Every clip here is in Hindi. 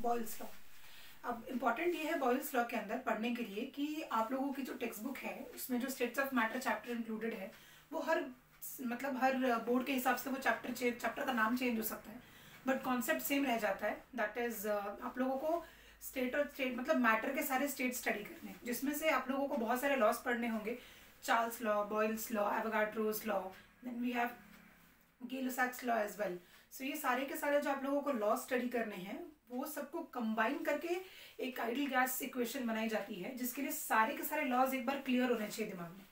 Boyle's law. अब इम्पॉर्टेंट ये है बॉयल्स लॉ के अंदर पढ़ने के लिए कि आप लोगों की जो टेक्स्ट बुक है उसमें जो states of matter chapter included है वो हर बोर्ड के हिसाब से वो चैप्टर का नाम चेंज हो सकता है, बट कॉन्सेप्ट सेम रह जाता है। दैट इज आप लोगों को स्टेट मतलब मैटर के सारे स्टेट स्टडी करने हैं, जिसमें से आप लोगों को बहुत सारे लॉस पढ़ने होंगे। Charles law, Boyle's law, Avogadro's law, then we have Gay Lussac's law as well. So ये सारे के सारे जो आप लोगों को लॉ स्टडी करने हैं वो सबको कंबाइन करके एक आइडियल गैस इक्वेशन बनाई जाती है, जिसके लिए सारे के सारे लॉज एक बार क्लियर होने चाहिए दिमाग में।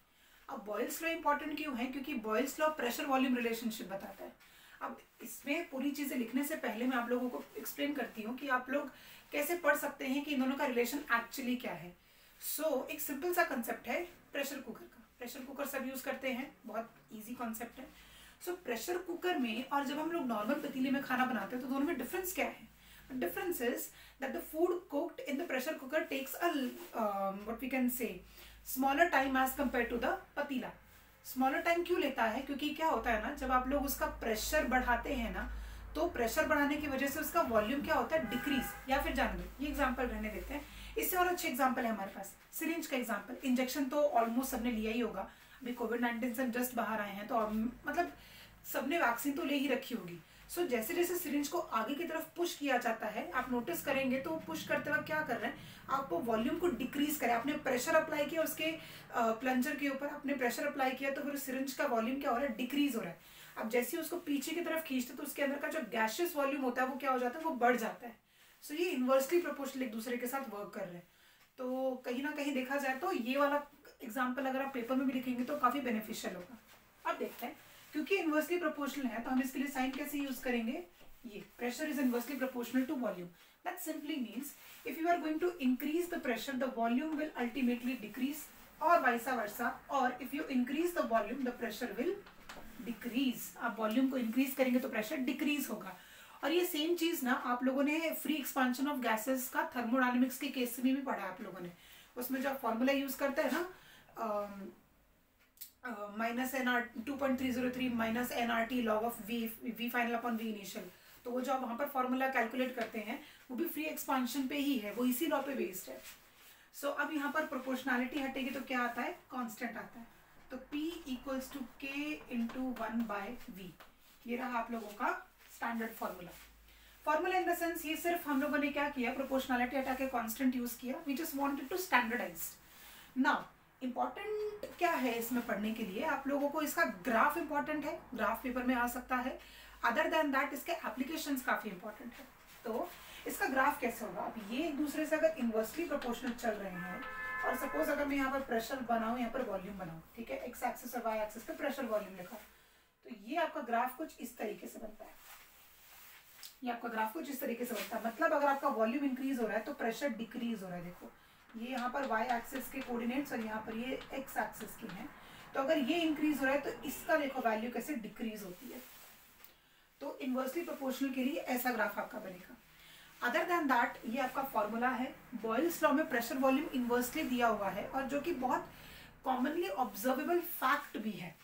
अब बॉयल्स लॉ इंपॉर्टेंट क्यों है? क्योंकि Boyle's law pressure volume relationship बताता है। अब इसमें पूरी चीजें लिखने से पहले मैं आप लोगों को एक्सप्लेन करती हूँ कि आप लोग कैसे पढ़ सकते हैं कि इन दोनों का रिलेशन एक्चुअली क्या है। एक सिंपल सा कंसेप्ट है प्रेशर कुकर का। प्रेशर कुकर सब यूज करते हैं, बहुत ईजी कॉन्सेप्ट है। प्रेशर कुकर में और जब हम लोग नॉर्मल पतीले में खाना बनाते हैं तो दोनों में डिफरेंस क्या है? The difference is that the food cooked in the pressure cooker takes a what we can say smaller time as compared to the पतीला। स्मॉलर टाइम क्यों लेता है? क्योंकि क्या होता है ना, जब आप लोग उसका प्रेशर बढ़ाते हैं ना तो प्रेशर बढ़ाने की वजह से उसका वॉल्यूम क्या होता है? डिक्रीज। या फिर जाने दो, ये एग्जांपल रहने देते हैं। इससे और अच्छे एग्जांपल है हमारे पास सिरिंज का एग्जांपल। इंजेक्शन तो ऑलमोस्ट सबने लिया ही होगा, अभी कोविड-19 से जस्ट बाहर आए हैं तो मतलब सबने वैक्सीन तो ले ही रखी होगी। जैसे जैसे सिरिंज को आगे की तरफ पुश किया जाता है, आप नोटिस करेंगे तो पुश करते वक्त क्या कर रहे हैं, आप वो वॉल्यूम को डिक्रीज करें। आपने प्रेशर अप्लाई किया उसके प्लंजर के ऊपर, आपने प्रेशर अप्लाई किया तो फिर सिरिंज का वॉल्यूम क्या हो रहा है? डिक्रीज हो रहा है। अब जैसे ही उसको पीछे की तरफ खींचते तो उसके अंदर का जो गैशियस वॉल्यूम होता है वो क्या हो जाता है? वो बढ़ जाता है। ये इन्वर्सली प्रोपोर्शनल एक दूसरे के साथ वर्क कर रहे हैं। तो कहीं ना कहीं देखा जाए तो ये वाला एग्जाम्पल अगर आप पेपर में भी लिखेंगे तो काफी बेनिफिशियल होगा। अब देखते हैं, क्योंकि इन्वर्सली प्रोपोर्शनल है तो हम इसके लिए साइन कैसे यूज करेंगे? ये pressure is inversely proportional to volume. That simply means if you are going to increase the pressure the volume will ultimately decrease, और वाइसा वर्सा। और if you increase the volume the pressure will decrease. आप वॉल्यूम को इंक्रीज करेंगे तो प्रेशर डिक्रीज होगा। और ये सेम चीज ना आप लोगों ने फ्री एक्सपांशन ऑफ गैसेस का थर्मोडायनेमिक्स के केस में भी पढ़ा है आप लोगों ने। उसमें जो फॉर्मूला यूज करते हैं ना, minus NR 2.303 minus NRT log of V final upon V initial, तो वो जो आप वहां पर फॉर्मूला कैलकुलेट करते हैं वो भी फ्री एक्सपांशन पे ही है, वो इसी लॉ पे बेस्ड है। अब यहाँ पर प्रोपोर्शनैलिटी हटेगी तो क्या आता है? कांस्टेंट आता है। तो P equals to K into 1/V। ये रहा आप लोगों का standard formula. Formula in the sense ये सिर्फ हम लोगों ने क्या किया, प्रोपोर्शनैलिटी हटा के कांस्टेंट यूज किया। We just wanted to standardise. Now important क्या है इसमें पढ़ने के लिए? आप लोगों को इसका ग्राफ इंपॉर्टेंट है, ग्राफ पेपर में आ सकता है। अदर देन दैट इसके एप्लीकेशंस काफी इंपॉर्टेंट है। तो इसका ग्राफ कैसे होगा? अब ये एक दूसरे से अगर इन्वर्सली प्रोपोर्शनल चल रहे हैं और सपोज अगर मैं यहाँ पर प्रेशर बनाऊं, यहाँ पर वॉल्यूम बनाऊं, ठीक है, एक्स एक्सिस और वाई एक्सिस पे प्रेशर वॉल्यूम लिखा, तो ये आपका ग्राफ कुछ इस तरीके से बनता है। ये आपका ग्राफ कुछ इस तरीके से बनता है। मतलब अगर आपका वॉल्यूम इंक्रीज हो रहा है तो प्रेशर डिक्रीज हो रहा है। देखो ये यहाँ पर y एक्सिस के कोऑर्डिनेट्स और यहाँ पर ये x एक्सिस के हैं। तो अगर ये इंक्रीज हो रहा है तो इसका देखो वैल्यू कैसे डिक्रीज होती है। तो इन्वर्सली प्रोपोर्शनल के लिए ऐसा ग्राफ आपका बनेगा। अदर देन दैट ये आपका फॉर्मूला है। बॉयल्स लॉ में प्रेशर वॉल्यूम इन्वर्सली दिया हुआ है और जो कि बहुत कॉमनली ऑब्जर्वेबल फैक्ट भी है।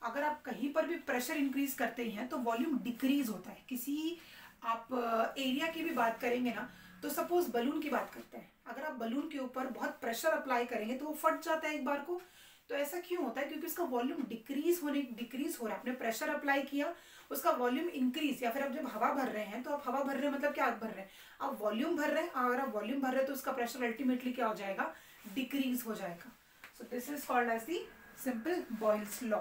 अगर आप कहीं पर भी प्रेशर इंक्रीज करते हैं तो वॉल्यूम डिक्रीज होता है। किसी आप एरिया की भी बात करेंगे ना, तो सपोज बलून की बात करते हैं, अगर आप बलून के ऊपर बहुत प्रेशर अप्लाई करेंगे तो वो फट जाता है एक बार को। तो ऐसा क्यों होता है? क्योंकि उसका वॉल्यूम डिक्रीज हो रहा है। आपने प्रेशर अप्लाई किया, उसका वॉल्यूम इंक्रीज। या फिर आप जब हवा भर रहे हैं तो आप हवा भर रहे हैं मतलब क्या भर रहे हैं? आप वॉल्यूम भर रहे हैं। अगर आप वॉल्यूम भर रहे हैं तो उसका प्रेशर अल्टीमेटली क्या हो जाएगा? डिक्रीज हो जाएगा। So this is called as the simple Boyle's law.